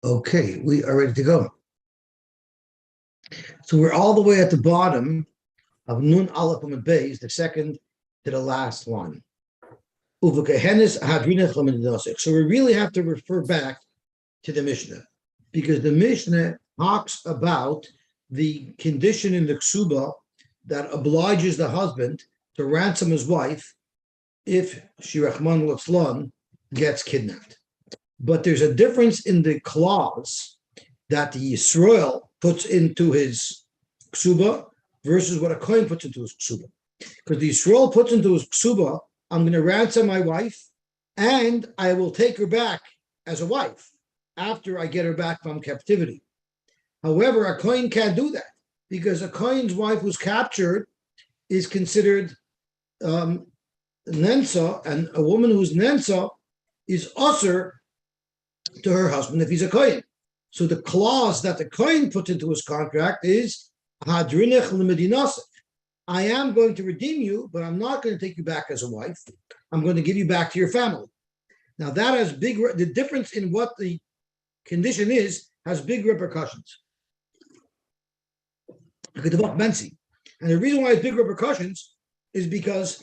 Okay, we are ready to go. So we're all the way at the bottom of Nun Aleph Amud Beis, the second to the last one. So we really have to refer back to the Mishnah, because the Mishnah talks about the condition in the Ksuba that obliges the husband to ransom his wife if she, Rahman Litzlan, gets kidnapped. But there's a difference in the clause that the Yisrael puts into his ksuba versus what a Kohen puts into his ksuba. Because the Yisrael puts into his ksuba, I'm going to ransom my wife and I will take her back as a wife after I get her back from captivity. However, a Kohen can't do that because a Kohen's wife who's captured is considered Nensa, and a woman who's Nensa is usher to her husband if he's a Kohen. So the clause that the Kohen puts into his contract is Hadrinech l'medinasek. I am going to redeem you, but I'm not going to take you back as a wife. I'm going to give you back to your family. Now that has the difference in what the condition is has big repercussions. And the reason why it's big repercussions is because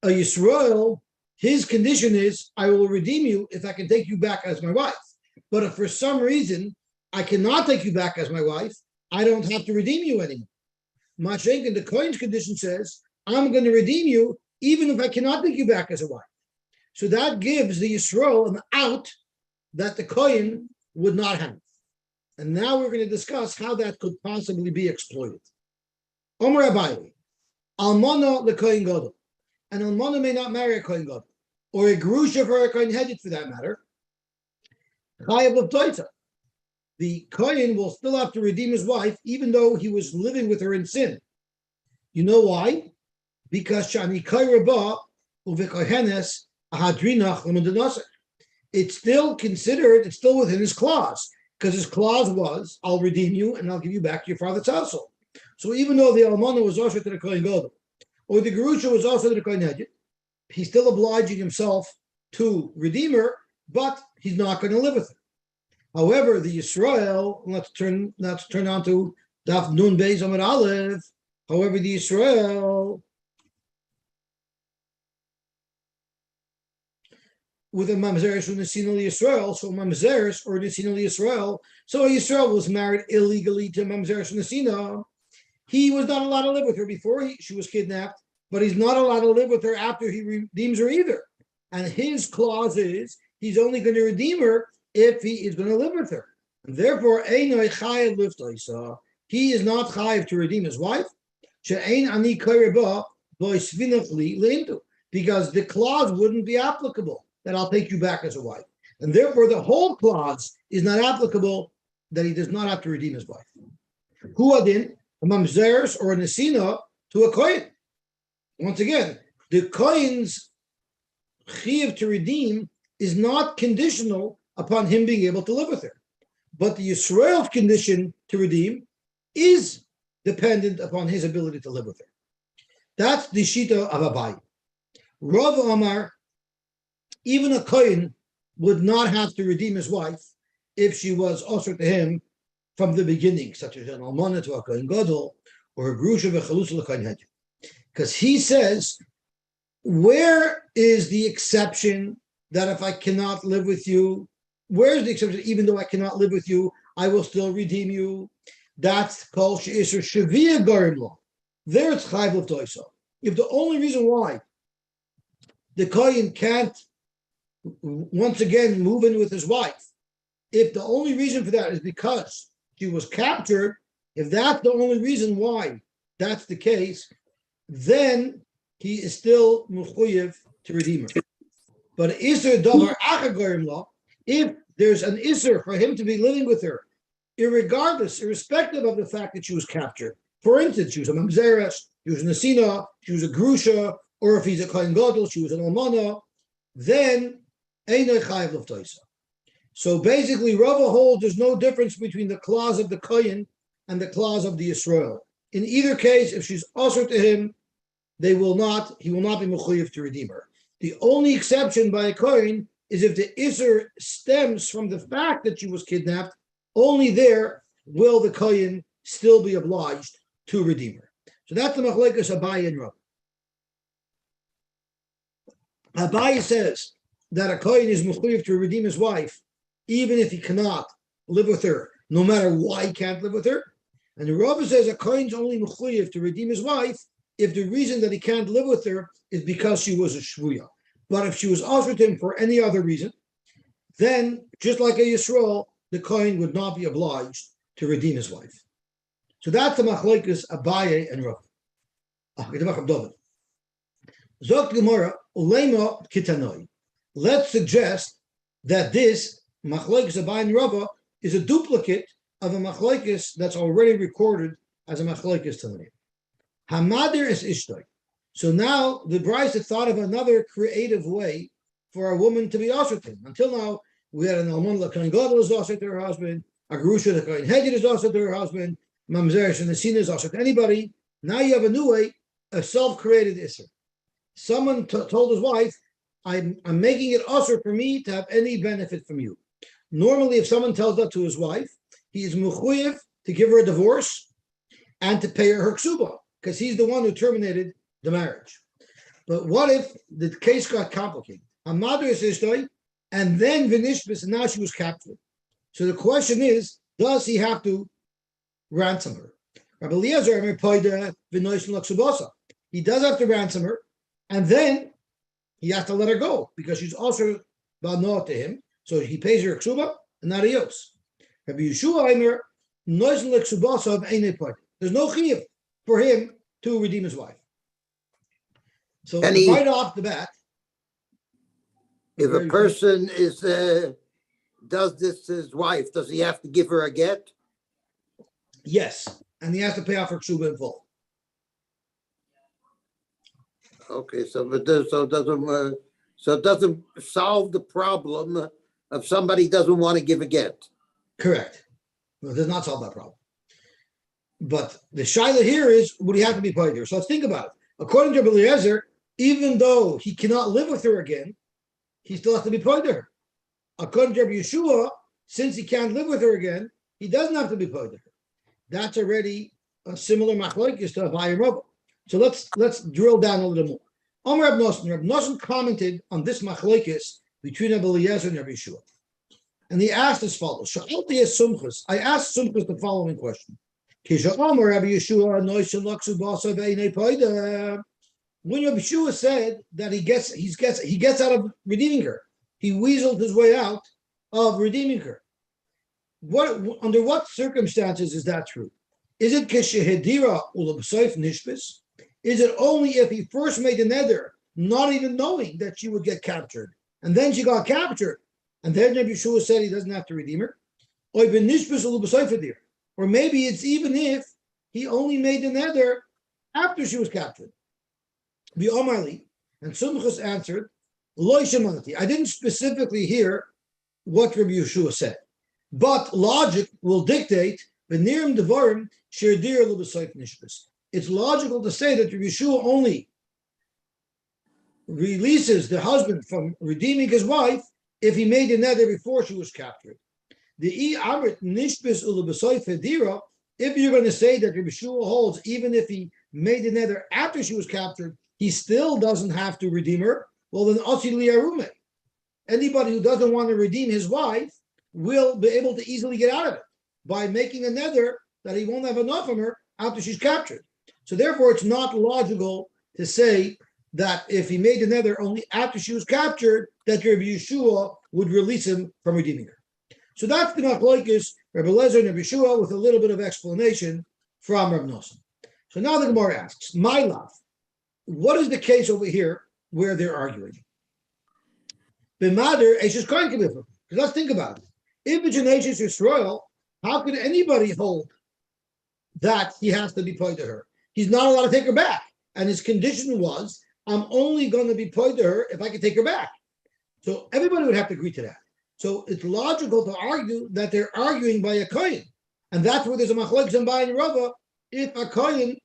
a Yisrael, his condition is, I will redeem you if I can take you back as my wife. But if for some reason I cannot take you back as my wife, I don't have to redeem you anymore. Mashenkin, the Kohen's condition says, I'm going to redeem you even if I cannot take you back as a wife. So that gives the Yisrael an out that the Kohen would not have. And now we're going to discuss how that could possibly be exploited. Omer Abayi, Almana the Kohen Gadol. An Almana may not marry a Kohen Gadol, or a Gerusha for a Kohen Hedjit for that matter. The Kohen will still have to redeem his wife, even though he was living with her in sin. You know why? Because it's still considered, it's still within his clause, because his clause was, I'll redeem you and I'll give you back to your father's household. So even though the Almana was also to the Kohen Gadol, or the Gerusha was also to the Kohen Hedjit, he's still obliging himself to redeem her, but he's not going to live with her. However, the Yisrael, let's turn on to Daf Nun Beis Amud Aleph. However, the Yisrael with a mamzeres or nesinah Yisrael, so mamzeres or nesinah Yisrael. So Yisrael was married illegally to mamzeres or nesinah. He was not allowed to live with her before she was kidnapped, but he's not allowed to live with her after he redeems her either. And his clause is he's only going to redeem her if he is going to live with her. And therefore, he is not chayiv to redeem his wife, because the clause wouldn't be applicable that I'll take you back as a wife. And therefore, the whole clause is not applicable that he does not have to redeem his wife. Who adin, a mamzeres or a nesina to a kohen. Once again, the kohen's chayiv to redeem is not conditional upon him being able to live with her. But the Yisrael's condition to redeem is dependent upon his ability to live with her. That's the Shita of Abai. Rav Amar, even a Kohen would not have to redeem his wife if she was also to him from the beginning, such as an Almana to a Kohen Gadol, or a Grusha v'chalusa l'Kohen Hedjit. Because he says, where is the exception that if I cannot live with you, where's the exception? Even though I cannot live with you, I will still redeem you. That's called she'isur shavia garim law. There it's chayv l'toisa. If the only reason why the kohen can't once again move in with his wife, if the only reason for that is because she was captured, if that's the only reason why that's the case, then he is still mechuyev to redeem her. But isur davar acha garim law, if there's an isser for him to be living with her, irrespective of the fact that she was captured. For instance, she was a mamzeres, she was a nesina, she was a grusha, or if he's a kohen gadol, she was an almana, then einay chayiv l'ftoisa. So basically, Rava holds there's no difference between the clause of the kohen and the clause of the Yisrael. In either case, if she's usher to him, he will not be mechuyev to redeem her. The only exception by a kohen is if the isser stems from the fact that she was kidnapped only there will the kohen still be obliged to redeem her. So that's the machlekes Abaye and Rav. Abaye says that a kohen is mechuyev to redeem his wife, even if he cannot live with her, no matter why he can't live with her. And the Rav says a kohen's only mechuyev to redeem his wife if the reason that he can't live with her is because she was a shvuya. But if she was offered to him for any other reason, then just like a Yisrael, the kohen would not be obliged to redeem his wife. So that's the machlokes Abaye and Rav. Zok Gemara ulema kitanoi. Let's suggest that this machlokes Abaye and Rav is a duplicate of a machlokes that's already recorded as a machlokes Tanai. Hamadir is ishtoi. So now the Brisa thought of another creative way for a woman to be ashertin. Until now, we had an almon l'kohen gadol is asher to her husband, a gerusha the kohen hedid is asher to her husband, mamzeres and the sin is asher to anybody. Now you have a new way, a self-created isser. Someone told his wife, I'm making it asher for me to have any benefit from you. Normally, if someone tells that to his wife, he is mechuyev to give her a divorce and to pay her ksuba, because he's the one who terminated the marriage. But what if the case got complicated? Amadu is ishtoi, and then Vinishbis, and now she was captured. So the question is, does he have to ransom her? Rabbi Eliezer, he does have to ransom her, and then he has to let her go because she's also ba'noah to him. So he pays her ksuba and not adios. Rabbi Yeshua Aimer, there's no chiyuv for him to redeem his wife. So right off the bat, if a person does this to his wife, does he have to give her a get? Yes, and he has to pay off her ksuba in full. Okay, so it doesn't solve the problem of somebody doesn't want to give a get. Correct. No, it does not solve that problem. But the shaila here is, would he have to be paid here? So let's think about it. According to Rabbi Eliezer, even though he cannot live with her again, he still has to be paid to her. According to Rabbi Yeshua, since he can't live with her again, he doesn't have to be paid to her. That's already a similar machlokes to Abaye and Rav. So let's drill down a little more. Reb Nosson commented on this machlokes between Rabbi Eliezer and Rabbi Yeshua. And he asked as follows. I asked Sumchus the following question. When Rabbi Yeshua said that he gets out of redeeming her, he weaseled his way out of redeeming her. Under what circumstances is that true? Is it keshehedira ulab'soif nishbis? Is it only if he first made a neder, not even knowing that she would get captured, and then she got captured, and then Rabbi Yeshua said he doesn't have to redeem her? Or maybe it's even if he only made the neder after she was captured. The Omarli, and Sumchus answered, Loi shemanati. I didn't specifically hear what Rabbi Yeshua said, but logic will dictate v'nirim devarim she'dir l'b'soif nishbis. It's logical to say that Rabbi Yeshua only releases the husband from redeeming his wife if he made the neder before she was captured. The amrit nishbis l'b'soif hedira. If you're going to say that Rabbi Yeshua holds, even if he made the neder after she was captured, he still doesn't have to redeem her, well then Osi liyarume. Anybody who doesn't want to redeem his wife will be able to easily get out of it by making a neder that he won't have enough of her after she's captured. So therefore, it's not logical to say that if he made the neder only after she was captured, that Rabbi Yeshua would release him from redeeming her. So that's the machlokes Rabbi Eliezer and Rabbi Yeshua with a little bit of explanation from Reb Nosson. So now the Gemara asks, my love, what is the case over here where they're arguing? B'mader Eishes Kohen K'bifah. Because let's think about it. If it's an Eishes Yisrael, how could anybody hold that he has to be paid to her? He's not allowed to take her back. And his condition was, I'm only going to be paid to her if I can take her back. So everybody would have to agree to that. So it's logical to argue that they're arguing by a Kohen. And that's where there's a machlokes and Abaye and Rava, if a Kohen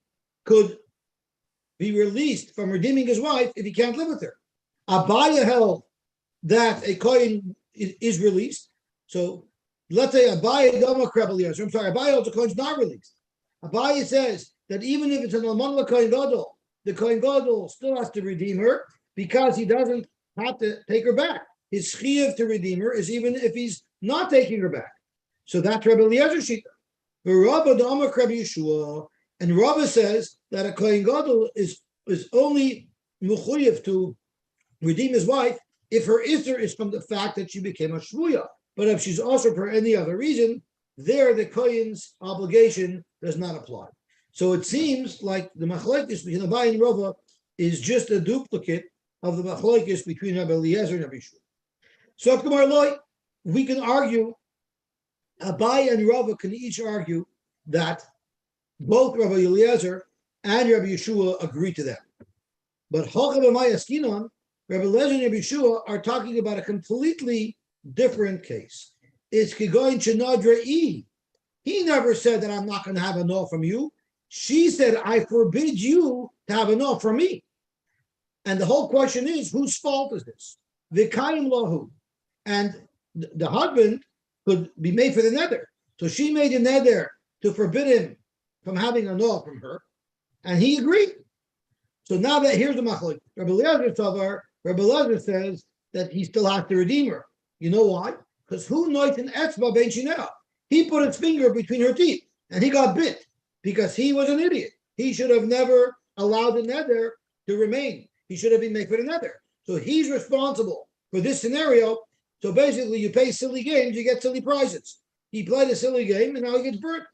could be released from redeeming his wife if he can't live with her. Abaye held that a Kohen is released. So let's say Abaye Doma Krebel Yezer. I'm sorry, Abaye holds the coin's not released. Abaye says that even if it's an Alman Kohen Gadol, the Kohen Gadol still has to redeem her because he doesn't have to take her back. His chiyuv to redeem her is even if he's not taking her back. So that's Rebbe Eliezer's shita. The Rabba Dama Rebbe Yeshua, and Rabba says that a Kohen Gadol is only mechuyev to redeem his wife if her isser is from the fact that she became a shvuya. But if she's also for any other reason, there the Kohen's obligation does not apply. So it seems like the machlokes between Abaye and Rava is just a duplicate of the machlokes between Rabbi Eliezer and Rabbi Yeshua. So we can argue, Abaye and Rava can each argue that both Rabbi Eliezer and Rabbi Yeshua agree to that. But Rabbi Eliezer and Rabbi Yeshua are talking about a completely different case. It's Kigoin Chenadra E. He never said that I'm not going to have a no from you. She said, I forbid you to have a no from me. And the whole question is, whose fault is this? Vikayim lahu. And the husband could be made for the nether. So she made a nether to forbid him from having a no from her. And he agreed. So now that here's the machlok. Rabbi Eliezer says that he still has to redeem her. You know why? Because who knows an etzba ben shinah? He put his finger between her teeth and he got bit because he was an idiot. He should have never allowed the nether to remain. He should have been made for the nether. So he's responsible for this scenario. So basically, you pay silly games, you get silly prizes. He played a silly game and now he gets burnt.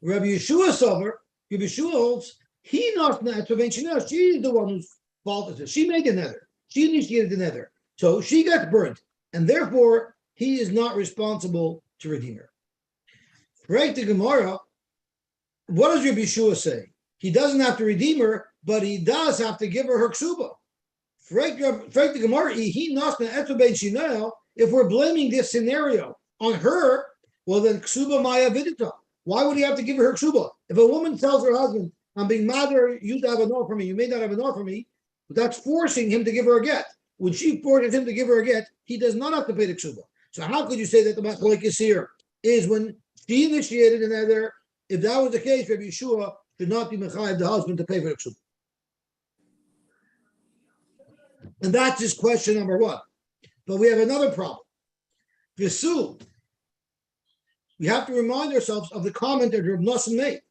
Rabbi Yeshua Sover, Rabbi Yeshua holds, he not etzba. She's the one whose fault is it. She made the nether. She initiated the nether. So she gets burnt. And therefore, he is not responsible to redeem her. Right to Gemara, what does Rabbi Yeshua say? He doesn't have to redeem her, but he does have to give her her ksuba. The Gemara, if we're blaming this scenario on her, well then ksuba maya vidita. Why would he have to give her ksuba? If a woman tells her husband, I'm being mother, you have an offer for me, you may not have an offer for me, that's forcing him to give her a get. When she forces him to give her a get, he does not have to pay the ksuba. So how could you say that the machlokes here is when she initiated another? If that was the case, Rabbi Yeshua should not be mechayev the husband to pay for the ksuba. And that's just question number one. But we have another problem. Visu, we have to remind ourselves of the comment that Reb Nosson made.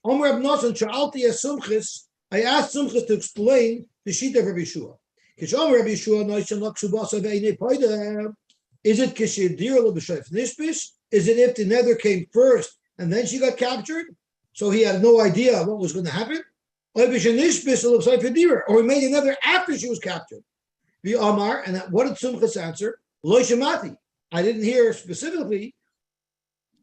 Omer Reb Nosson, Sha'alti es Sumchis, I asked Sumchis to explain the sheet of Rabbi Yeshua. Is it Is it if the nether came first and then she got captured? So he had no idea what was going to happen? Or he made another after she was captured. The Amar, and what did Sumchas answer? Lo Shemati. I didn't hear specifically,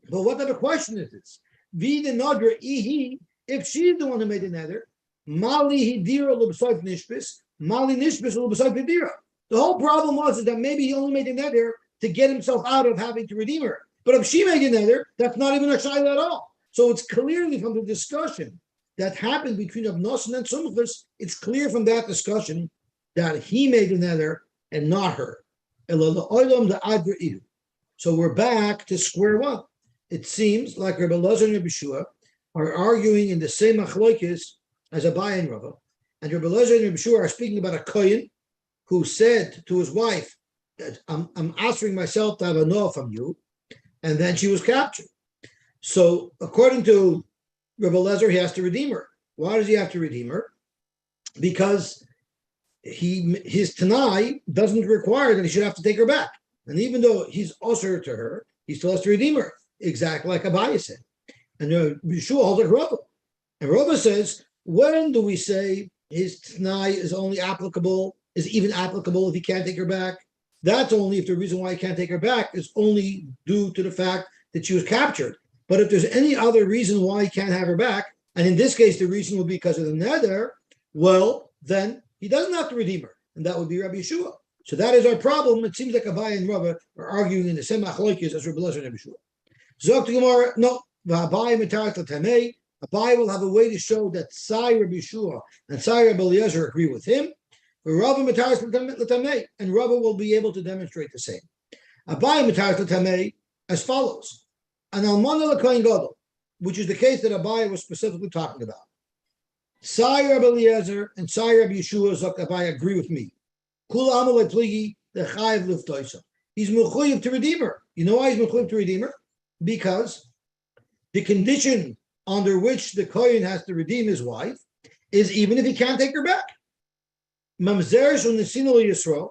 but what type of question is this? Vida Nadra Ihi, if she's the one who made the nether, Mali Hidira Lubsayf Nishbis, Mali Nishbis Lubsayf Hidira. The whole problem was that maybe he only made the nether to get himself out of having to redeem her. But if she made the nether, that's not even a shayla at all. So it's clearly from the discussion that happened between Reb Nosson and Sumchus, it's clear from that discussion that he made the nether and not her. So we're back to square one. It seems like Rabbi Elazar and Rabbi Yeshua are arguing in the same machlokes as Abaye and Rava. And Rabbi Elazar and Rabbi Yeshua are speaking about a kohen who said to his wife that I'm answering myself to have a no from you. And then she was captured. So according to Rabbi Elazar, he has to redeem her. Why does he have to redeem her? Because his Tanai doesn't require that he should have to take her back. And even though he's usher to her, he still has to redeem her, exactly like Abaye said. And Yeshua holds like Rava. And Rava says, when do we say his Tanai is only applicable, is even applicable if he can't take her back? That's only if the reason why he can't take her back is only due to the fact that she was captured. But if there's any other reason why he can't have her back, and in this case, the reason would be because of the nether, well, then he doesn't have to redeem her, and that would be Rabbi Yeshua. So that is our problem. It seems like Abaye and Rava are arguing in the same machlokes as Rabbi Elazar and Rabbi Yeshua. Zok to Gemara, no, Abaye will have a way to show that Sai Rabbi Yeshua and Sai Rabbi Eliezer agree with him. Rava and Rava will be able to demonstrate the same. Abaye as follows. An almana l'kohen gadol, which is the case that Abaye was specifically talking about. Sai Rabbi Eliezer and Sai Rabbi Yeshua Zok Abaye agree with me. Kula amalei pligi the chayiv liftoisa. He's mechuyev to redeem her. You know why he's mechuyev to redeem her? Because the condition under which the kohen has to redeem his wife is even if he can't take her back. Mamzeres u'nesino Yisrael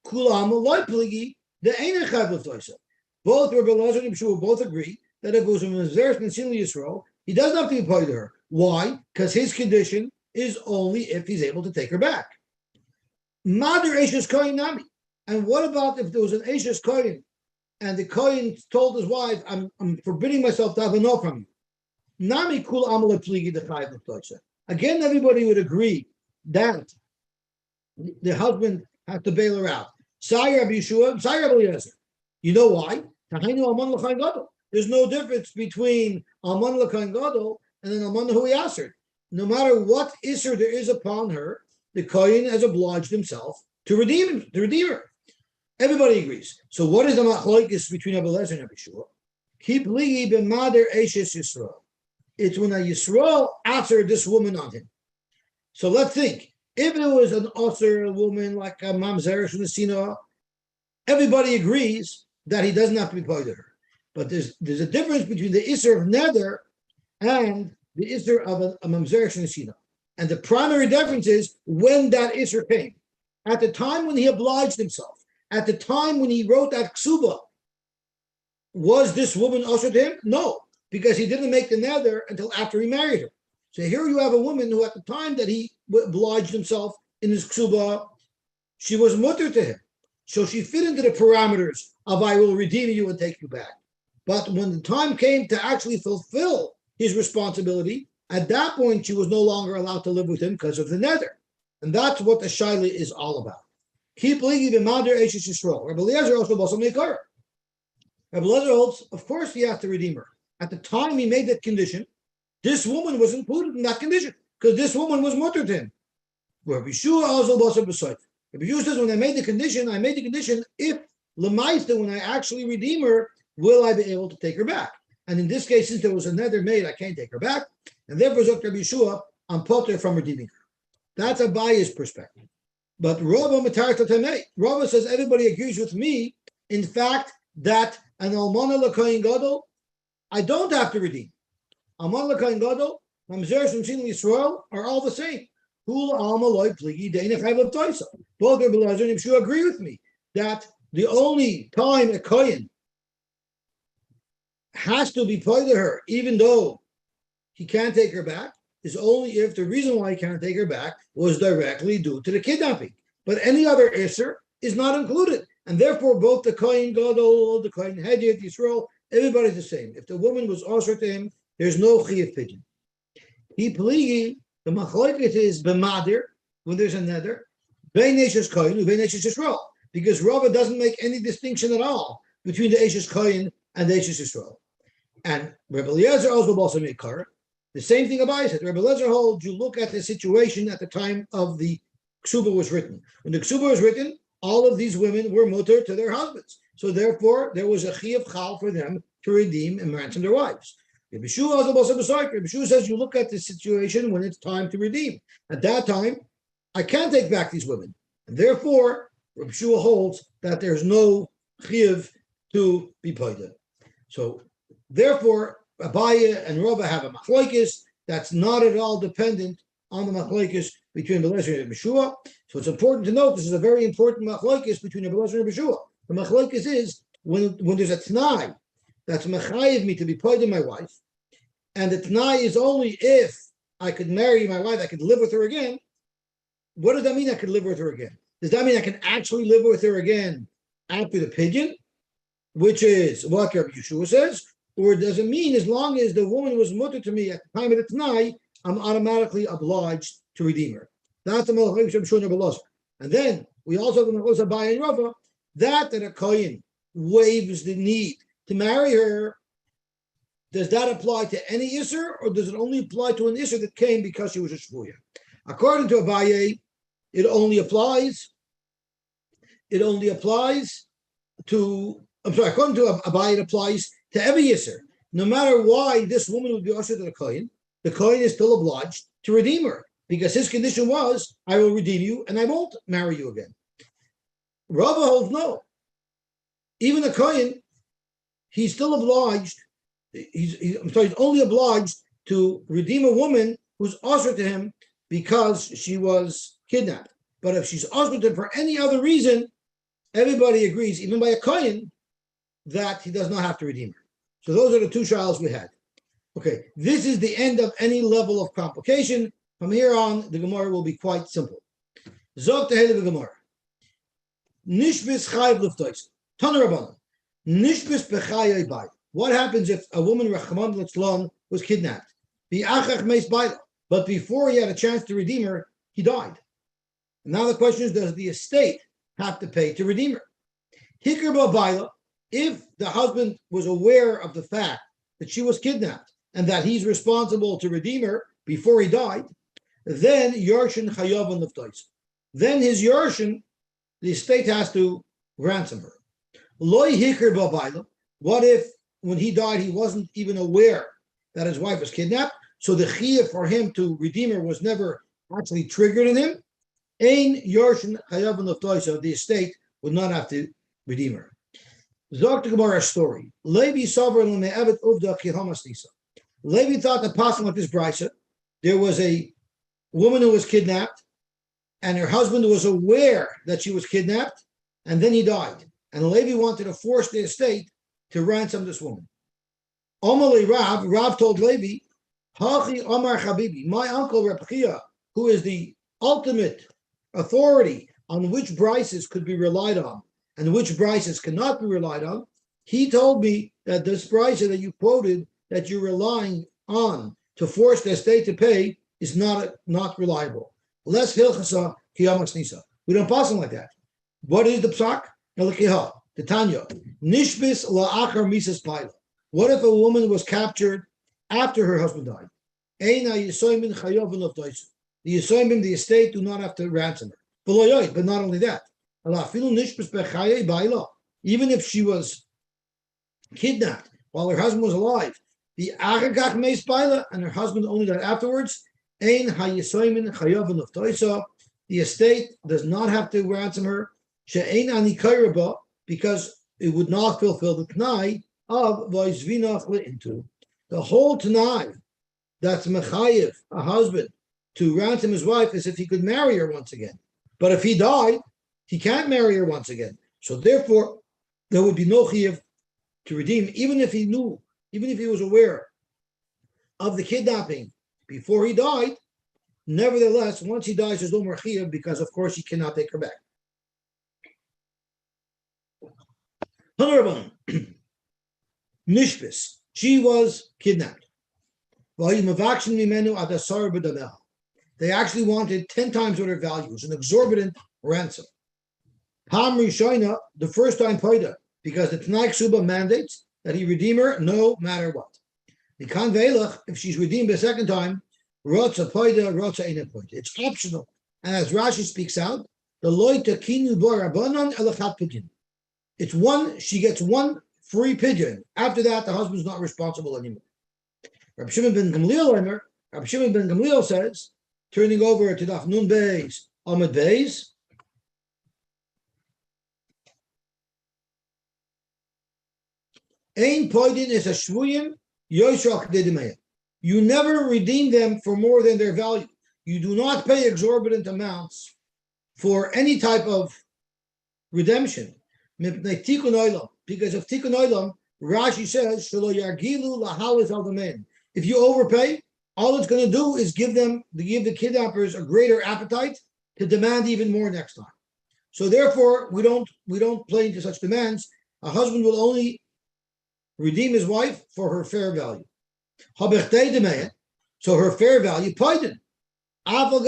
kula amalei pligi the ain't chayiv liftoisa. Both Rabbi Eliezer and Yeshua both agree that if it was a mamzeres u'nesino Yisrael, he doesn't have to be paid to her. Why? Because his condition is only if he's able to take her back. Madir Eishes Kohen Nami. And what about if there was an Eishes Kohen and the Kohen told his wife, I'm forbidding myself to have a no from you. Nami Kul Amalek Pligi the Chayiv L'Toisa. Again, everybody would agree that the husband had to bail her out. Sai Rabbi Yeshua, Sai Rabbi Eliezer. You know why? There's no difference between Alman L'Kohen Gadol and then Alman Hui Aser. No matter what Isser there is upon her, the Kohen has obliged himself to redeem her. Everybody agrees. So what is the machlokes between Rabbi Eliezer and Rabbi Yeshua? Keep ligi b'mader eishes Yisrael. It's when a Yisrael aser this woman on him. So let's think. If it was an aser woman like a mamzeres from the Sina, everybody agrees that he doesn't have to be paid to her. But there's a difference between the Isser of Neder and the Isser of a Mamzer Shneshina. And the primary difference is when that Isser came. At the time when he obliged himself, at the time when he wrote that Ksuba, was this woman ushered to him? No, because he didn't make the Neder until after he married her. So here you have a woman who at the time that he obliged himself in his Ksuba, she was mutter to him. So she fit into the parameters of I will redeem you and take you back. But when the time came to actually fulfill his responsibility, at that point, she was no longer allowed to live with him because of the nether. And that's what the Shaila is all about. Keep ligi b'mader eishes Yisrael. Rabbi Eliezer also basam nekar. Rabbi Eliezer holds, of course, he has to redeem her. At the time he made that condition, this woman was included in that condition because this woman was mutter to him. Rabbi Yeshua also basam b'soif. Rabbi Yeshua says, when I made the condition if Lemaista, when I actually redeem her, will I be able to take her back? And in this case, since there was a nether made, I can't take her back. And therefore, Dr. Yeshua, I'm potter from redeeming her. That's a biased perspective. But Rava says everybody agrees with me, in fact, that an almana l'kohen gadol, I don't have to redeem. Almana l'kohen gadol, mamzer shemshin Yisrael are all the same. Both Rabbi Eliezer and Yeshua agree with me that the only time a kohen has to be paid to her, even though he can't take her back, is only if the reason why he can't take her back was directly due to the kidnapping. But any other Isser is not included. And therefore, both the Kohen Gadol, the Kohen Hedjit, Yisrael, everybody's the same. If the woman was usher to him, there's no chiyuv pigeon. He pligi, the machlokes is b'madir, when there's a nether, bein Eishes Kohen, bein Eishes Yisrael. Because Rava doesn't make any distinction at all between the Eishes Kohen and the Eishes Yisrael. And Rabbi Eliezer also made Kar. The same thing Abaye said. Rabbi Eliezer holds you look at the situation at the time of the Ksuba was written. When the Ksuba was written, all of these women were mutter to their husbands. So therefore, there was a chiyuv chal for them to redeem and ransom their wives. Rabbi Yeshua says you look at the situation when it's time to redeem. At that time, I can't take back these women. And therefore, Rabbi Yeshua holds that there's no chiyuv to be paid. So therefore, Abaye and Rava have a machlokes that's not at all dependent on the machlokes between Rabbi Eliezer and Yeshua. So it's important to note this is a very important machlokes between Rabbi Eliezer and Yeshua. The machlokes is when there's a t'nai that's mechayiv me to be paid to my wife, and the t'nai is only if I could marry my wife, I could live with her again. What does that mean? I could live with her again? Does that mean I can actually live with her again after the pidyon, which is what Rabbi Yeshua says? Or does it mean as long as the woman was mutter to me at the time of the Tanai, I'm automatically obliged to redeem her? That's the Malachim Shem Shon Rabbi Eliezer. And then we also have the Malachim Abaye and Rava, that a Kohen waives the need to marry her. Does that apply to any Isser, or does it only apply to an Isser that came because she was a Shvuya? According to Abaye, it only applies to I'm sorry, according to Abai, it applies to every Yisr. No matter why this woman would be usher to the Kohen is still obliged to redeem her because his condition was, I will redeem you and I won't marry you again. Rava holds no. Even the Kohen, he's still obliged, he's only obliged to redeem a woman who's usher to him because she was kidnapped. But if she's usher to him for any other reason, everybody agrees, even by a Kohen, that he does not have to redeem her. So those are the two trials we had. Okay, this is the end of any level of complication. From here on, the Gemara will be quite simple. Zog tehele Gemara. Nishbis chayiv luftois. Tana Rabbanan. Nishbis bechayei bay. What happens if a woman, Rachman Litzlan, was kidnapped? Bi'achach meis bayla. But before he had a chance to redeem her, he died. And now the question is, does the estate have to pay to redeem her? Hikr bayla. If the husband was aware of the fact that she was kidnapped and that he's responsible to redeem her before he died, then Yarshin Chayav and Leftois. Then his Yarshin, the estate has to ransom her. Loi Hikr Babayla. What if when he died he wasn't even aware that his wife was kidnapped? So the chiyah for him to redeem her was never actually triggered in him. Ein Yarshin Chayav and Leftois. So the estate would not have to redeem her. Zok to Gemara story. Levi Savar Leme'evet Uvda Kihamas Nisa. Levi thought that possible with this brisa, there was a woman who was kidnapped, and her husband was aware that she was kidnapped, and then he died. And Levi wanted to force the estate to ransom this woman. Omali Rav told Levi, Hachi Omar Habibi, my uncle Reb Chia, who is the ultimate authority on which brises could be relied on and which brises cannot be relied on, he told me that this brisa that you quoted, that you're relying on to force the estate to pay, is not reliable. Less hilchasa kiyamas nisa. We don't pass them like that. What is the psak? The Tanya. Nishbis la'achar misas paila. What if a woman was captured after her husband died? Eina yisoymin chayav v'loftois. The yisoymin, the estate, do not have to ransom her. But not only that. Even if she was kidnapped while her husband was alive, the and her husband only died afterwards, the estate does not have to ransom her because it would not fulfill the Tanai of the whole Tanai that's mechayev a husband to ransom his wife is if he could marry her once again. But if he died, he can't marry her once again. So therefore, there would be no chiyuv to redeem, even if he knew, even if he was aware of the kidnapping before he died. Nevertheless, once he dies, there's no more chiyuv because, of course, he cannot take her back. Nishbis, she was kidnapped. They actually wanted 10 times what her value. It was an exorbitant ransom. Pam Rishoina, the first time paida, because the Tanai Ksuba mandates that he redeem her no matter what. Mikan Veilach, if she's redeemed a second time, Rotza paida, Rotza Eina paida. It's optional. And as Rashi speaks out, the loy takinu borabanan elachat pidyon. It's one, she gets one free pigeon. After that, the husband's not responsible anymore. Rabbi Shimon ben Gamliel says, turning over to Daf Nun Beis, Amud Beis, Ein poidin is a shvuyim yoshak dedimaya. You never redeem them for more than their value. You do not pay exorbitant amounts for any type of redemption. Because of tikkun olam, Rashi says, if you overpay, all it's going to do is give the kidnappers a greater appetite to demand even more next time. So therefore, we don't play into such demands. A husband will only redeem his wife for her fair value. So her fair value, paidin. Let's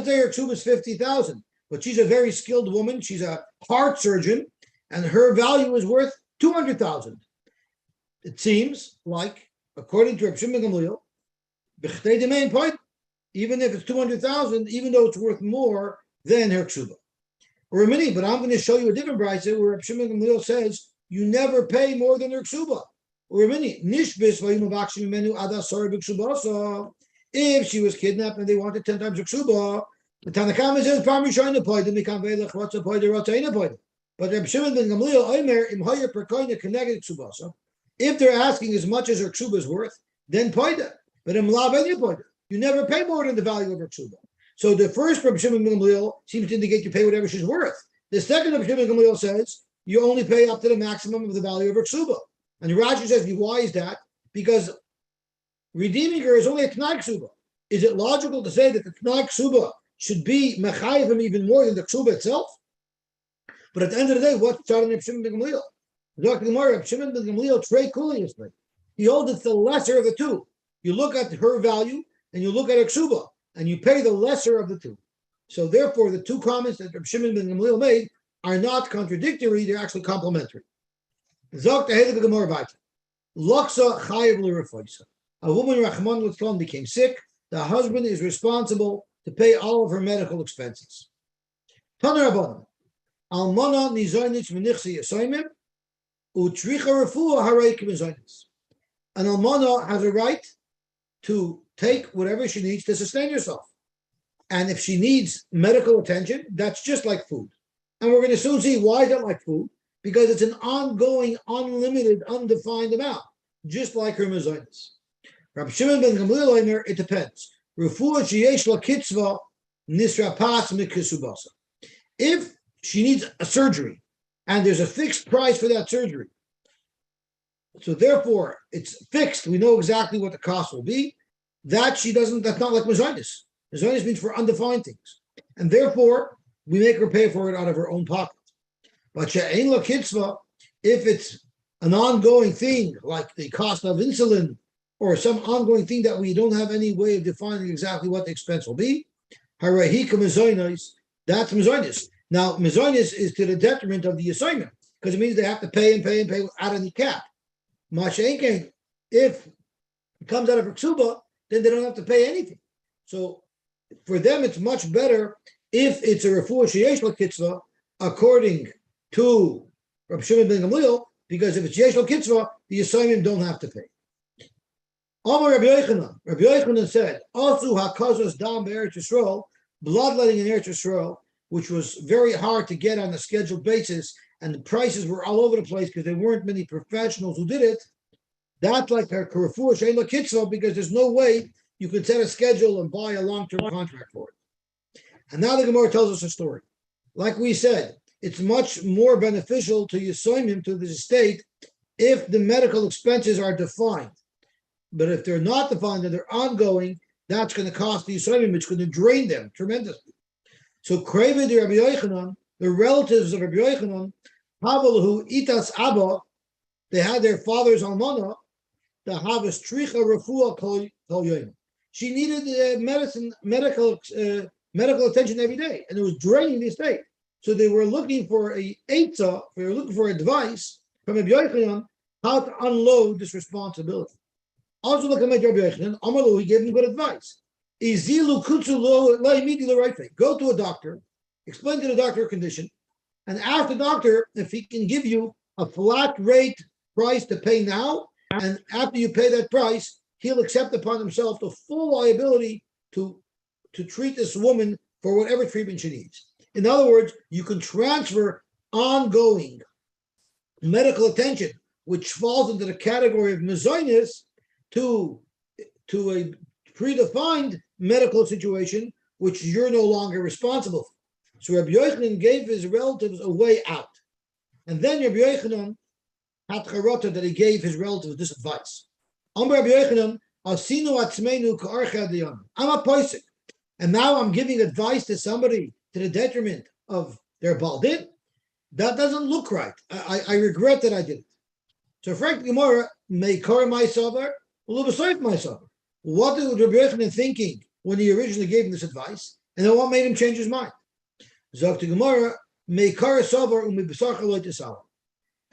say her ksub is 50,000, but she's a very skilled woman. She's a heart surgeon, and her value is worth 200,000. It seems like, according to Reb Shimon Gamliel, even if it's 200,000, even though it's worth more than her ksuba. or a mini, but I'm going to show you a different price where Reb Shimon Gamliel says you never pay more than your ksuba. Or a mini, nishbis vayimavakshim menu adasar b'ksubasa. If she was kidnapped and they wanted 10 times her ksuba, the Tanakama says, "Pam rishayna poida mikam veilach ratza poida ratzaina poida." But Reb Shimon ben Gamliel Omer im hayer perkoina connected ksubasa. If they're asking as much as her ksuba is worth, then poida. But in lav any poida, you never pay more than the value of her ksuba. So the first Reb Shimon ben Gamliel seems to indicate you pay whatever she's worth. The second Reb Shimon ben Gamliel says you only pay up to the maximum of the value of her ksuba. And Rashi says, why is that? Because redeeming her is only a Tnai Ksuba. Is it logical to say that the Tnai Ksuba should be Mechayivim even more than the Ksuba itself? But at the end of the day, what's starting Reb Shimon ben Gamliel? Dr. Gemara, Reb Shimon ben Gamliel, Trey Kuliyasly. He holds it's the lesser of the two. You look at her value and you look at her Ksuba, and you pay the lesser of the two. So therefore, the two comments that Reb Shimon ben Gamliel made are not contradictory, they're actually complementary. Zok the Gemara Vayta. Loksa chayiv l'refoisa. A woman, Rahman Litzlan, became sick. The husband is responsible to pay all of her medical expenses. Tana Rabbanan. Almana nizaynich menichsi yasaymim utricha refuah hareik mizaynis. An almana has a right to take whatever she needs to sustain herself. And if she needs medical attention, that's just like food. And we're going to soon see why is that like food. Because it's an ongoing, unlimited, undefined amount, just like her mezainis. Rabbi Shimon ben Gamliel Omer, it depends. Refuah sheyesh la kitzva nisra pas mikesubasa. If she needs a surgery and there's a fixed price for that surgery, so therefore it's fixed, we know exactly what the cost will be. That she doesn't. That's not like mezainis. Mezainis means for undefined things, and therefore we make her pay for it out of her own pocket. But she'ein la kitzva, if it's an ongoing thing, like the cost of insulin, or some ongoing thing that we don't have any way of defining exactly what the expense will be, harahika mezainis, that's mezainis. Now, mezainis is to the detriment of the assignment, because it means they have to pay and pay and pay without any cap. Masha'enkein, if it comes out of her ksuba, then they don't have to pay anything. So for them, it's much better if it's a refuah sheyesh la kitzva, according to Rabbi Shimon ben Gamliel, because if it's yesh lo kitzva, the assignment don't have to pay. Amar Rabbi Yochanan said, "Also hakazos dam be'eretz Yisrael, bloodletting in Eretz Yisrael, which was very hard to get on a scheduled basis, and the prices were all over the place because there weren't many professionals who did it. That's like a refuah sheyesh lo kitzva, because there's no way you could set a schedule and buy a long-term contract for it." And now the Gemara tells us a story. Like we said, it's much more beneficial to Yosoimim, to the estate, if the medical expenses are defined. But if they're not defined and they're ongoing, that's going to cost the Yosoimim, it's going to drain them tremendously. So Krevid Rabbi Yochanan, the relatives of Rabbi Yochanan, Havalahu Itas Abba, they had their father's almana, the Havas Tricha Refuah Kol Yom. She needed medical attention every day, and it was draining the estate. So they were looking for a eitzah, they were looking for advice from Rabbi Yochanan how to unload this responsibility. Also look at Rabbi Yochanan, Amalu, he gave him good advice. Izilu kutsu lo immediately the right thing. Go to a doctor, explain to the doctor your condition, and ask the doctor if he can give you a flat rate price to pay now, and after you pay that price, he'll accept upon himself the full liability to treat this woman for whatever treatment she needs. In other words, you can transfer ongoing medical attention, which falls into the category of mezainis, to a predefined medical situation, which you're no longer responsible for. So Rabbi Yochanan gave his relatives a way out. And then Rabbi Yochanan had charata that he gave his relatives this advice. Rabbi Yochanan, Asinu atzmeinu ka'archa diyam. I'm a poisik. And now I'm giving advice to somebody to the detriment of their baldin. That doesn't look right. I regret that I did it. So frankly, Gemara, may kar my savar, a little beside my savar. What did Rabbi Yochanan thinking when he originally gave him this advice? And then what made him change his mind? Zok to Gemara, may kar savar umi b'sarcha lo tisal.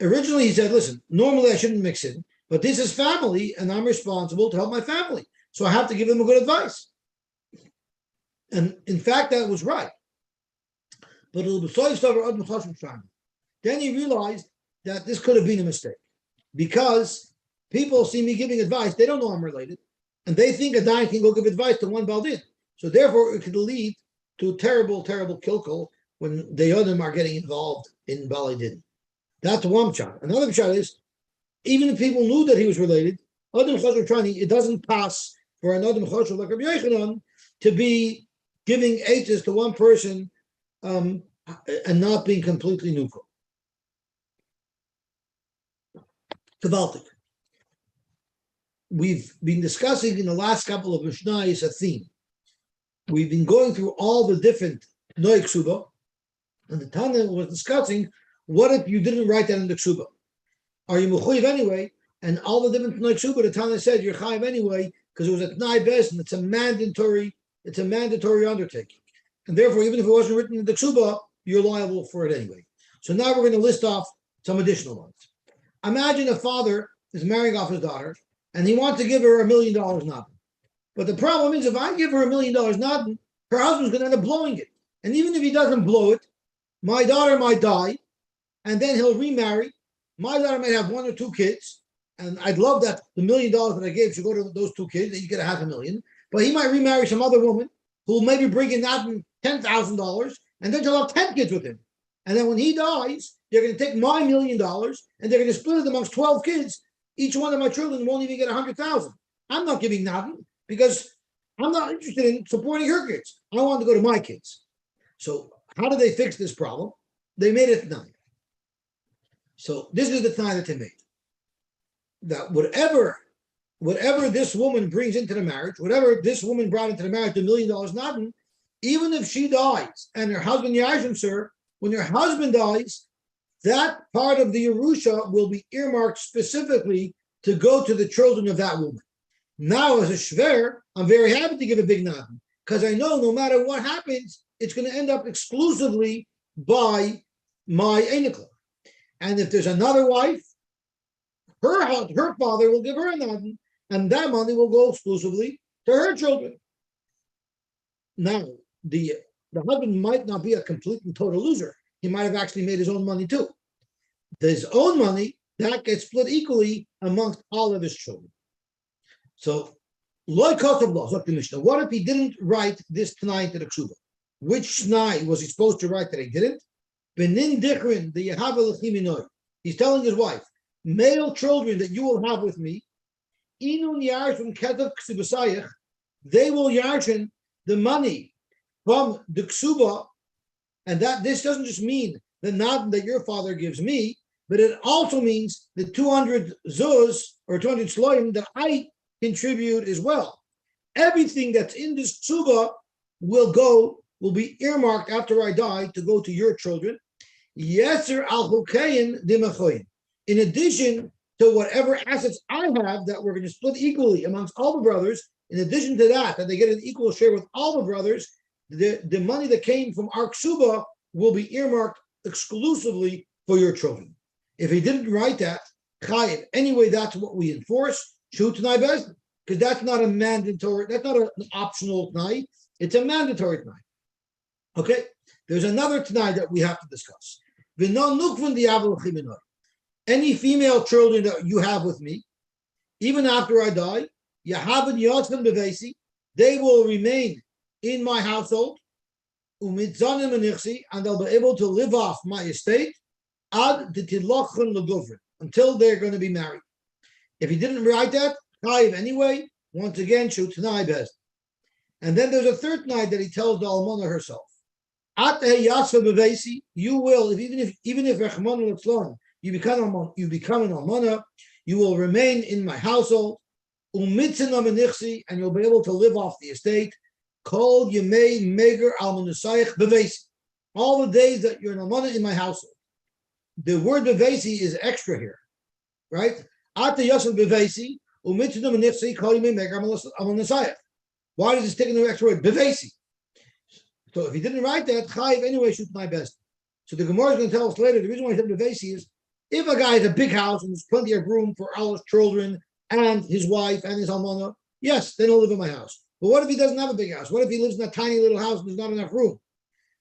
Originally he said, listen, normally I shouldn't mix in, but this is family and I'm responsible to help my family. So I have to give them a good advice. And in fact, that was right. But then he realized that this could have been a mistake because people see me giving advice. They don't know I'm related. And they think a dayan can go give advice to one baldin. So therefore, it could lead to terrible, terrible kilkul when the Yodim are getting involved in balidin. That's one shot. Another shot is, even if people knew that he was related, it doesn't pass for an Adam Choshev like Rabbi Yochanan to be giving ages to one person and not being completely neutral. Gewaltig. We've been discussing in the last couple of Mishnayos a theme. We've been going through all the different Noy Ksuba, and the Tana was discussing, what if you didn't write that in the Ksuba? Are you Mechuyev anyway? And all the different Noy Ksuba, the Tana said you're Chayev anyway, because it was a Tnai Bez, and it's a mandatory undertaking. And therefore, even if it wasn't written in the Ksuba, you're liable for it anyway. So now we're going to list off some additional ones. Imagine a father is marrying off his daughter, and he wants to give her $1 million nothing. But the problem is, if I give her $1 million nothing, her husband's going to end up blowing it. And even if he doesn't blow it, my daughter might die, and then he'll remarry. My daughter might have 1 or 2 kids, and I'd love that the $1 million that I gave should go to those 2 kids, and you get $500,000. But he might remarry some other woman who will maybe bring in that $10,000, and then she'll have 10 kids with him. And then when he dies, they're going to take my $1 million, and they're going to split it amongst 12 kids. Each one of my children won't even get 100,000. I'm not giving nothing because I'm not interested in supporting her kids. I want to go to my kids. So how did they fix this problem? They made it 9. So this is the time that they made. That whatever this woman brings into the marriage, whatever this woman brought into the marriage, $1 million nothing, even if she dies and her husband yashim her, when her husband dies, that part of the Yerusha will be earmarked specifically to go to the children of that woman. Now, as a shver, I'm very happy to give a big nadan because I know no matter what happens, it's going to end up exclusively by my enikla. And if there's another wife, her father will give her a nadan, and that money will go exclusively to her children. Now, the husband might not be a complete and total loser. He might have actually made his own money too. His own money, that gets split equally amongst all of his children. So, what if he didn't write this Tanai to the Ksuba? Which Tanai was he supposed to write that he didn't? He's telling his wife, male children that you will have with me, they will yarshin the money from the Ksuba, and that this doesn't just mean the nad that your father gives me, but it also means the 200 zuz or 200 sloim that I contribute as well. Everything that's in this ksuba will be earmarked after I die to go to your children. Yeser al hukayin dimachoyin. In addition to whatever assets I have that we're going to split equally amongst all the brothers, in addition to that they get an equal share with all the brothers, the money that came from our ksuba will be earmarked exclusively for your children. If he didn't write that, chayiv. Anyway, that's what we enforce. Shoot tonight, because that's not a mandatory. That's not an optional tonight. It's a mandatory tonight. Okay. There's another tonight that we have to discuss. Any female children that you have with me, even after I die, they will remain in my household, and they'll be able to live off my estate until they're going to be married. If he didn't write that, chayiv anyway, once again, shoot Tanai best. And then there's a third night that he tells the almana herself. You will, even if Rachmana litzlan, you become an almana, you will remain in my household, and you'll be able to live off the estate. Called Yemei Meger Almanusayich Bevesi. All the days that you're an almana in my household. The word Bevesi is extra here, right? Ata Yosy Bevesi, Umitzinam Nifsi, Call Yemei Meger Almanusayich. Why does it stick in the extra word Bevesi? So if he didn't write that, chayiv anyway, shoot my best. So the Gemara is going to tell us later, the reason why he said Bevesi is, if a guy has a big house and there's plenty of room for all his children and his wife and his almana, yes, then he'll live in my house. But what if he doesn't have a big house? What if he lives in a tiny little house and there's not enough room?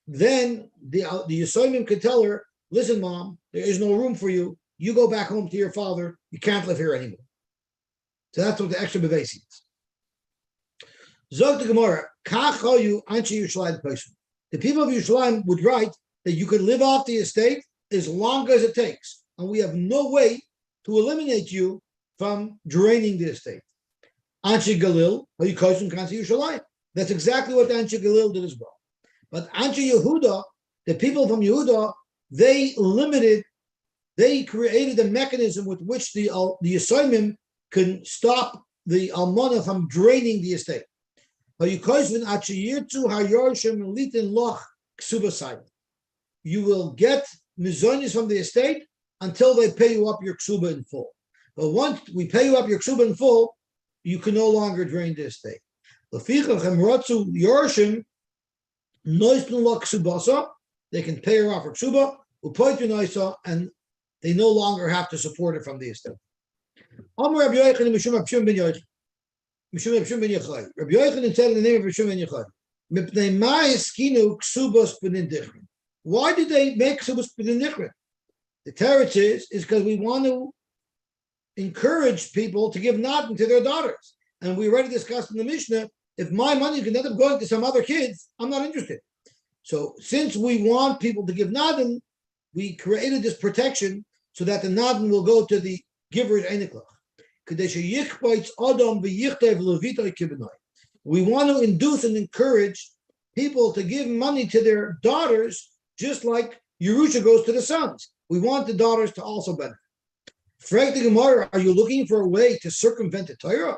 then the Yosoimim could tell her, listen, mom, there is no room for you. You go back home to your father. You can't live here anymore. So that's what the extra bevesi is. Zog the Gemara, the people of Yerushalayim would write that you could live off the estate as long as it takes, and we have no way to eliminate you from draining the estate. Anshe Galil, that's exactly what Anshe Galil did as well. But Anshe Yehuda, the people from Yehuda, they created a mechanism with which the Yosoimim can stop the Almana from draining the estate. You will get mizonis from the estate until they pay you up your ksuba in full. But once we pay you up your ksuba in full, you can no longer drain the estate. They can pay her off her ksuba, and they no longer have to support it from the estate. Rabbi Yochanan said in the name of Rishon ben Yochai, why did they make Kesubos b'din dichrin? The teretz is because we want to encourage people to give nadan to their daughters. And we already discussed in the Mishnah, if my money can end up going to some other kids, I'm not interested. So since we want people to give nadan, we created this protection so that the nadan will go to the giver's einiklach. We want to induce and encourage people to give money to their daughters, just like Yerusha goes to the sons. We want the daughters to also benefit. Frag the Gemara, are you looking for a way to circumvent the Torah?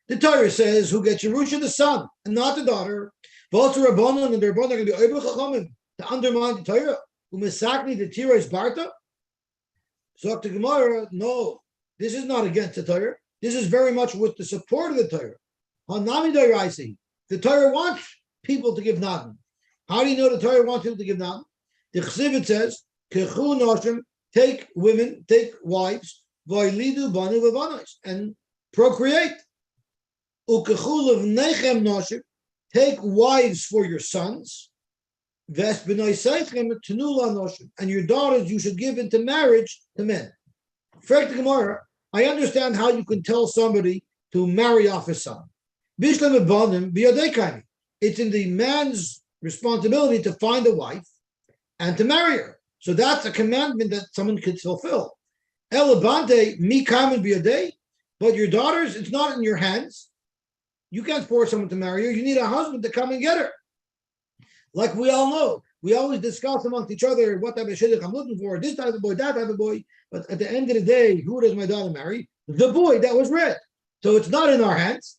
The Torah says, who gets Yerusha, the son, and not the daughter. Both the Rabbanon and the Rabbanon are going to be Oibel Chachamim to undermine the Torah. Umisakni the Tira is Barta. So the Gemara, no, this is not against the Torah. This is very much with the support of the Torah. Hanami Doiraisi. The Torah wants people to give nadan. How do you know the Torah wants people to give nadan? The Chesivit says, Kechu noshim, take women, take wives, v'ilidu banu v'vanos, and procreate. Ukechu levnechem noshim, take wives for your sons, and your daughters you should give into marriage to men. Frek the Gemara, I understand how you can tell somebody to marry off his son. It's in the man's responsibility to find a wife and to marry her. So that's a commandment that someone could fulfill. Elabante mi kamen biyadei, but your daughters, it's not in your hands. You can't force someone to marry her. You need a husband to come and get her. Like we all know, we always discuss amongst each other what type of shidduch I'm looking for, this type of boy, that type of boy. But at the end of the day, who does my daughter marry? The boy that was read. So it's not in our hands.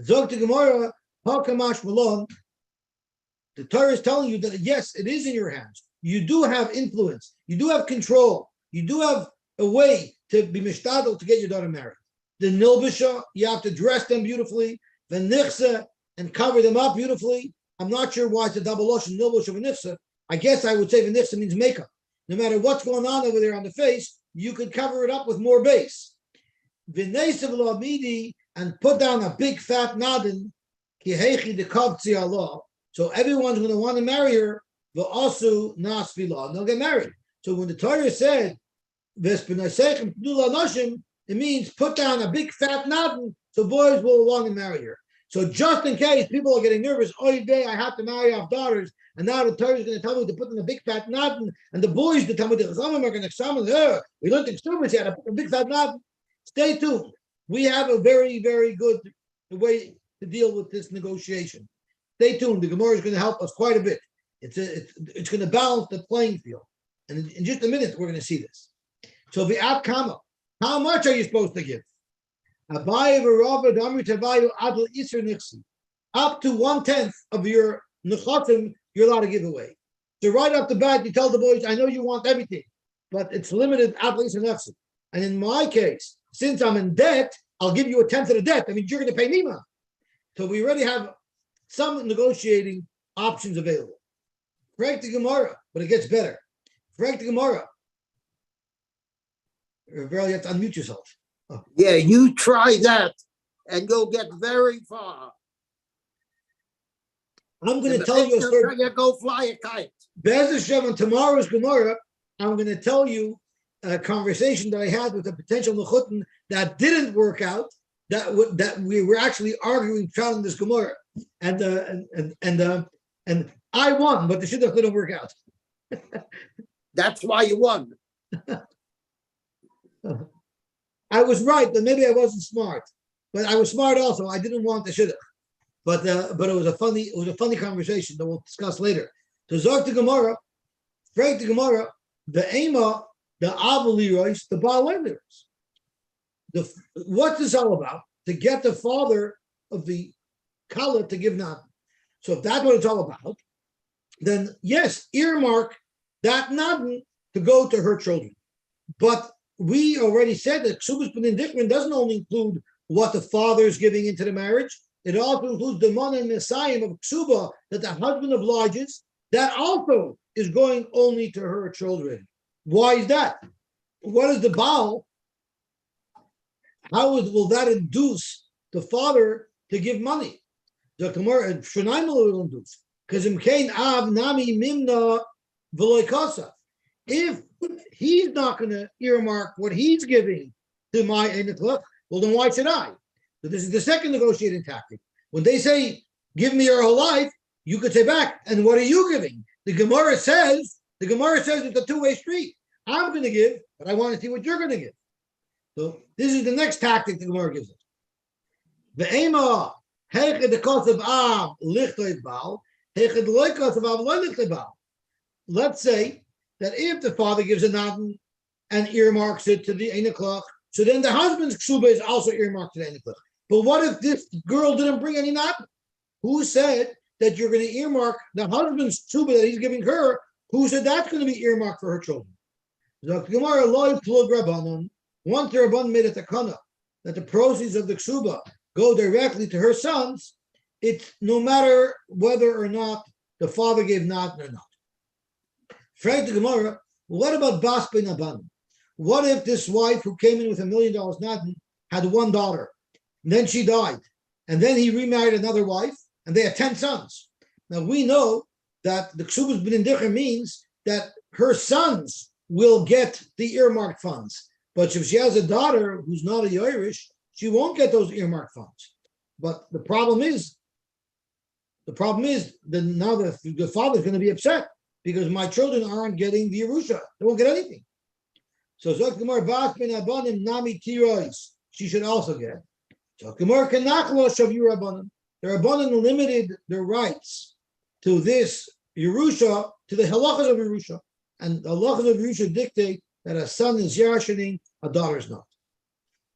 Zog to Gemara, Hakamash Malon. The Torah is telling you that yes, it is in your hands. You do have influence. You do have control. You do have a way to be mishtadel to get your daughter married. The nilbisha, you have to dress them beautifully. The nichsa, and cover them up beautifully. I'm not sure why it's a double lotion, nilbisha, v'nichsa. I guess I would say v'nichsa means makeup. No matter what's going on over there on the face, you could cover it up with more base. V'nesav la'amidi, and put down a big fat nadin, kihechi de kavtzi Allah. So everyone's going to want to marry her. V'asu nasvila, and they'll get married. So when the Torah said it means put down a big fat nadin, so boys will want to marry her. So just in case people are getting nervous, I have to marry off daughters, and now the Torah is going to tell me to put in a big fat nadin, and the boys, the Talmud Chachamim, are going to examine her. We don't think Kesubos yet. I put a big fat nadin. Stay tuned. We have a very, very good way to deal with this negotiation. Stay tuned. The Gemara is going to help us quite a bit. It's going to balance the playing field. And in just a minute, we're going to see this. So the outcome, how much are you supposed to give? Up to 1/10 of your nechatim, you're allowed to give away. So right off the bat, you tell the boys, I know you want everything, but it's limited at least enough. And in my case, since I'm in debt, I'll give you 1/10 of the debt. I mean, you're going to pay me money. So we already have some negotiating options available. Frank the Gemara, but it gets better. Frank the Gemara. You have to unmute yourself. Yeah, you try that and you'll get very far. I'm going to tell you a story. You go fly a kite. Bez Hashem, on tomorrow's Gemara, I'm going to tell you a conversation that I had with a potential mechutin that didn't work out. That we were actually arguing, trying this Gemara, and I won, but the shidduch didn't work out. That's why you won. I was right, but maybe I wasn't smart. But I was smart also. I didn't want the shidduch. But it was a funny conversation that we'll discuss later. So Zog the Gemara, Frank the Gemara, the Ema, the Avalirois, the Baal what's this all about? To get the father of the Kala to give Natan. So if that's what it's all about, then yes, earmark that Natan to go to her children. But we already said that Kesubos B'nai Dichrin doesn't only include what the father is giving into the marriage, it also includes the mon and messiah of Ksuba that the husband obliges. That also is going only to her children. Why is that? What is the Baal? Will that induce the father to give money? The Gemara will induce because av nami mimna v'loikasa. If he's not going to earmark what he's giving to my eneklach, well, then why should I? So this is the second negotiating tactic. When they say, "Give me your whole life," you could say back, "And what are you giving?" The Gemara says it's a two-way street. I'm going to give, but I want to see what you're going to give. So this is the next tactic the Gemara gives us. The ema hechad the cost of av lichtoi baal hechad loy cost of av loy lichtoi baal. Let's say that if the father gives a natan and earmarks it to the eneklach, so then the husband's ksuba is also earmarked to the eneklach. But what if this girl didn't bring any natan? Who said that you're going to earmark the husband's ksuba that he's giving her? Who said that's going to be earmarked for her children? The Gemara loy plug rabbanon. Once the Rabban made a takana that the proceeds of the ksuba go directly to her sons, it's no matter whether or not the father gave natan or not. Frank the Gemara, what about Bas Ben Abanim? What if this wife who came in with $1 million natan had one daughter, and then she died, and then he remarried another wife, and they had 10 sons? Now we know that the Kesubos B'nai Dichrin means that her sons will get the earmarked funds. But if she has a daughter who's not a Irish, she won't get those earmarked funds. But the problem is that now the father's going to be upset because my children aren't getting the Yerusha. They won't get anything. So Zok Gemara Bas Ben Abanim Nami Tirois. She should also get. Zok Gemara Kanachlo Shavu Rabbanim. The Rabbanim limited their rights to this Yerusha, to the halachas of Yerusha. And the halachas of Yerusha dictate that a son is yarshaning, a daughter is not.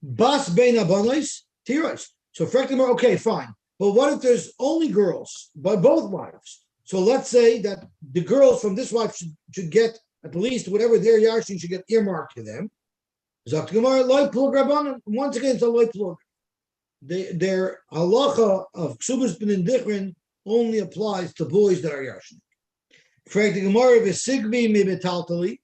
Bas bein abanos tiros. So Frektimer, okay, fine. But what if there's only girls by both wives? So let's say that the girls from this wife should get at least whatever their yarshin should get earmarked to them. Once again, it's a loy plug. Their halacha of Kesubos B'nai Dichrin only applies to boys that are yarshin. Frektimer v'sigvi mibetaltali.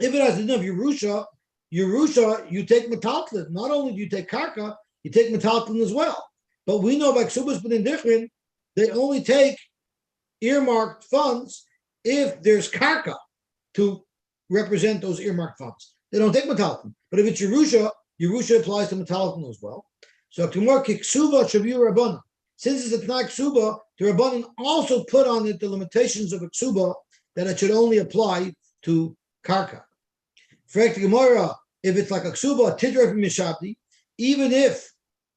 If it has enough Yerusha, you take metaltlin. Not only do you take karka, you take metaltlin as well. But we know by Kesubos B'nai Dichrin, they only take earmarked funds if there's karka to represent those earmarked funds. They don't take metaltlin. But if it's Yerusha applies to metaltlin as well. So Kimor Kiksuba Shavu Rabbanan. Since it's not ksuba, the Rabbanan also put on it the limitations of a ksuba that it should only apply to karka. Frek Gemara, if it's like a ksuba, tidra from mishabdi, even if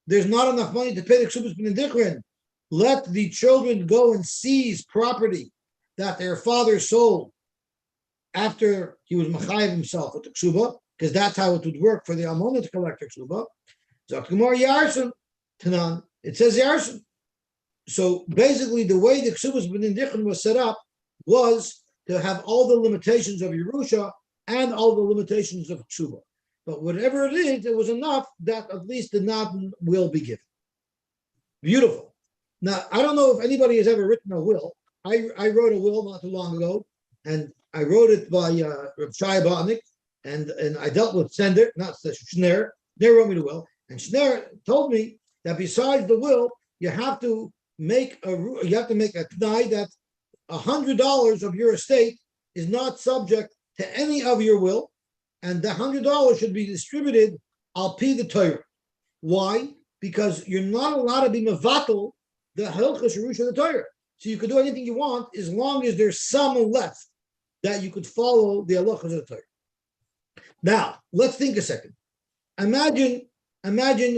there's not enough money to pay the Kesubos B'nai Dichrin, let the children go and seize property that their father sold after he was machayev himself with the ksuba, because that's how it would work for the almona to collect the ksuba. Zok Gemara Yarson Tanan. It says Yarson. So basically, the way the Kesubos B'nai Dichrin was set up was to have all the limitations of Yerusha and all the limitations of Ksuba. But whatever it is, it was enough that at least the natan will be given. Beautiful. Now, I don't know if anybody has ever written a will. I wrote a will not too long ago, and I wrote it by Reb Shai Botnick, and I dealt with Sender, not Schneer. They wrote me the will. And Schneer told me that besides the will, you have to you have to make a t'nai that $100 of your estate is not subject to any of your will, and the $100 should be distributed al pi the Torah. Why? Because you're not allowed to be mevatel the hilchos Yerusha of the Torah. So you could do anything you want as long as there's some left that you could follow the halachos of the Torah. Now, let's think a second. Imagine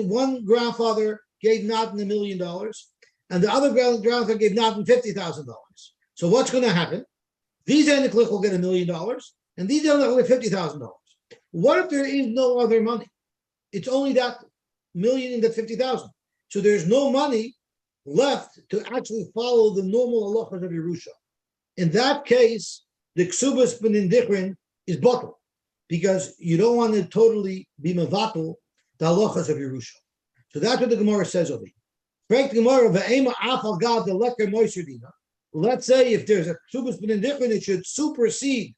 one grandfather gave Natan $1 million, and the other grandfather gave Natan $50,000. So what's going to happen? These Enichlich will get $1 million, and these Enichlich will get $50,000. What if there is no other money? It's only that million and that 50,000. So there's no money left to actually follow the normal halachas of Yerusha. In that case, the Kesubos b'nin dichrin is bottled, because you don't want to totally be mevatel the halachas of Yerusha. So that's what the Gemara says over here. Let's say if there's a Kesubos b'nin dichrin, it should supersede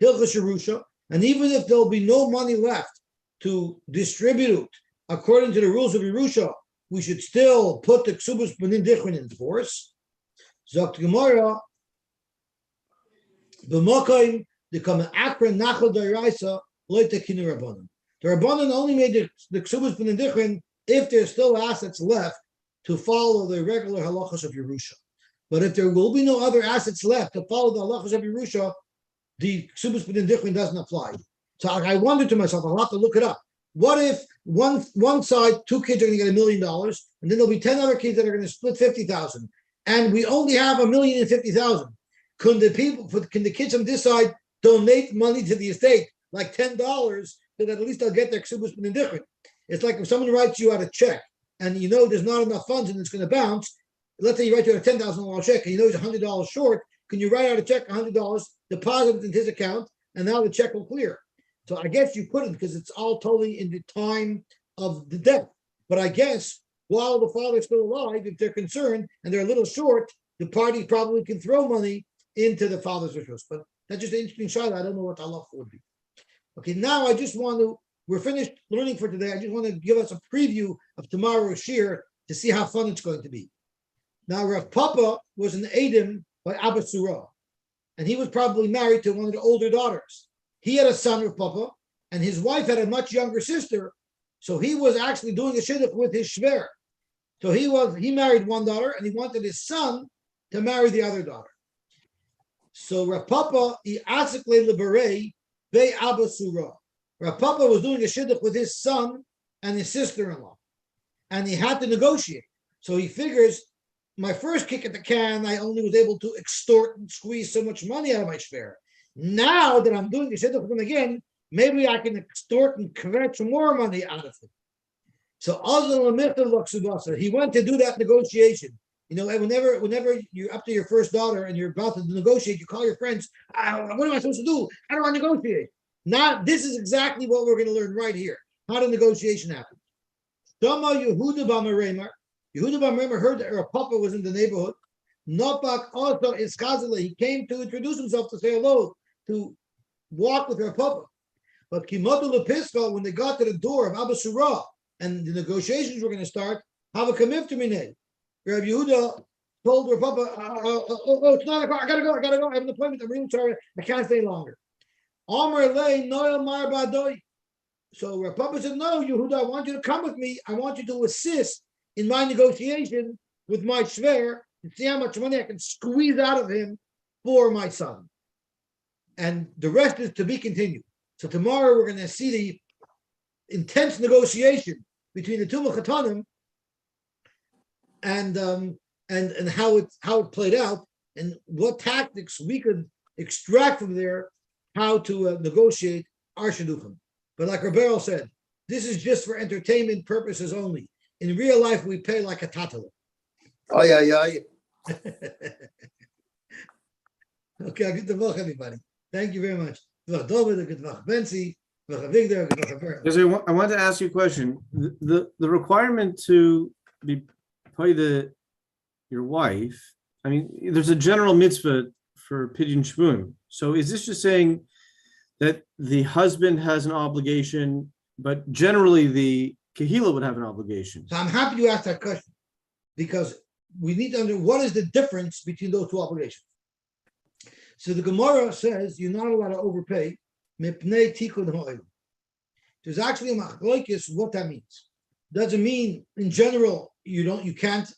hilchos Yerusha, and even if there'll be no money left to distribute according to the rules of Yerusha, we should still put the Kesubos b'nin dichrin in force. Zok Gemara, b'mokaim dekam akra nachal da'iraisa lo tekinu rabbanon. The rabbanon only made the Kesubos b'nin dichrin if there's still assets left to follow the regular halachos of Yerusha. But if there will be no other assets left to follow the halachos of Yerusha, the Kesubos b'nin dichrin doesn't apply. So I wondered to myself, I'll have to look it up. What if one side, 2 kids are going to get $1 million, and then there'll be 10 other kids that are going to split 50,000, and we only have $1,050,000? Can the kids on this side donate money to the estate, like $10, so that at least they'll get their Kesubos b'nin dichrin? It's like if someone writes you out a check, and you know there's not enough funds and it's going to bounce. Let's say you write you out a $10,000 check, and you know he's $100 short. Can you write out a check $100, deposit it in his account, and now the check will clear? So I guess you couldn't, because it's all totally in the time of the death. But I guess while the father's still alive, if they're concerned and they're a little short, the party probably can throw money into the father's rishus. But that's just an interesting shayla. I don't know what halacha would be. Okay, now we're finished learning for today. I just want to give us a preview of tomorrow's shir to see how fun it's going to be. Now, Rav Papa was an Edom by Abba Surah, and he was probably married to one of the older daughters. He had a son, Rav Papa, and his wife had a much younger sister. So he was actually doing a shidduch with his shver. So he married one daughter, and he wanted his son to marry the other daughter. So Rav Papa, he asikle leberei be Abba Surah. Rav Papa was doing a shidduch with his son and his sister-in-law, and he had to negotiate. So he figures, my first kick at the can, I only was able to extort and squeeze so much money out of my shver. Now that I'm doing the shidduch with him again, maybe I can extort and kvetch more money out of him. So he went to do that negotiation. You know, whenever you're up to your first daughter and you're about to negotiate, you call your friends. What am I supposed to do? How do I negotiate? Now, this is exactly what we're going to learn right here. How the negotiation happens. Yehuda B'Ameremer heard that Rav Papa was in the neighborhood. Nopak also is Kazale. He came to introduce himself to say hello, to walk with Rav Papa. But Kimotu Lepiska, when they got to the door of Abba Surah and the negotiations were going to start, have a kamif to minay. Rav Yehuda told Rav Papa, it's 9 o'clock. I gotta go. I have an appointment. I'm really sorry. I can't stay longer. Amar lei noel mar badoi. So Rav Papa said, no, Yehuda, I want you to come with me. I want you to assist in my negotiation with my shver and see how much money I can squeeze out of him for my son. And the rest is to be continued. So tomorrow we're going to see the intense negotiation between the two mechatanim and how it played out and what tactics we could extract from there, how to negotiate our shidduchim. But like Rabbeinu said, this is just for entertainment purposes only. In real life, we pay like a tatala. Oh, yeah. Okay, good to welcome everybody. Thank you very much. I wanted to ask you a question. The requirement to be pay your wife, I mean, there's a general mitzvah for pidyon shvun. So is this just saying that the husband has an obligation, but generally the kahila would have an obligation? So I'm happy you asked that question, because we need to understand what is the difference between those two obligations. So the Gemara says you're not allowed to overpay. Mipnei tikkun ha'olam. There's actually a machlokes what that means. Does it mean in general you can't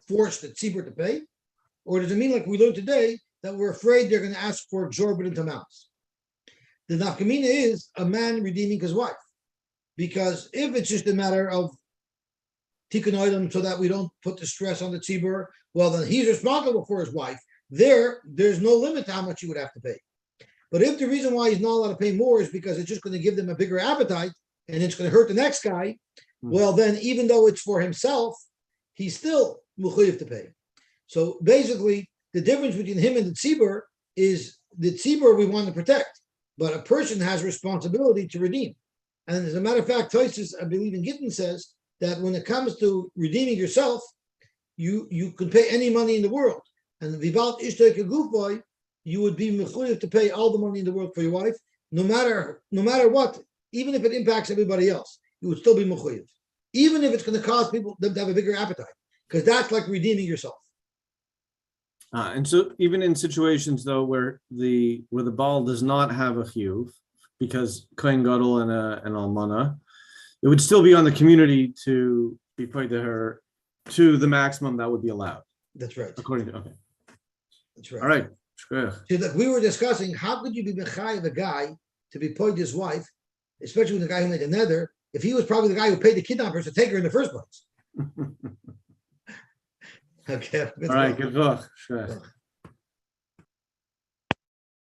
force the tzibur to pay, or does it mean like we learned today that we're afraid they're going to ask for exorbitant amounts? The nafkamina is a man redeeming his wife, because if it's just a matter of tikkun olam so that we don't put the stress on the tzibur, well then he's responsible for his wife. There's no limit to how much he would have to pay. But if the reason why he's not allowed to pay more is because it's just going to give them a bigger appetite and it's going to hurt the next guy, well then even though it's for himself, he's still mechuyev to pay. So basically, the difference between him and the tzibur is the tzibur we want to protect, but a person has responsibility to redeem. And as a matter of fact, Tosis, I believe in Gittin, says that when it comes to redeeming yourself, you can pay any money in the world. And v'balt ishtoi kegufoi, you would be mechuyev to pay all the money in the world for your wife, no matter what, even if it impacts everybody else, you would still be mechuyev, even if it's going to cause them to have a bigger appetite, because that's like redeeming yourself. And so even in situations though where the Baal does not have a chiyuv, because Kohen Gadol and an almana, it would still be on the community to be paid to her to the maximum that would be allowed. That's right. According to That's right. All right. So like we were discussing, how could you be mechayev a guy to be paid his wife, especially when the guy who made the nether, if he was probably the guy who paid the kidnappers to take her in the first place? Okay. All right. Good luck. Sure.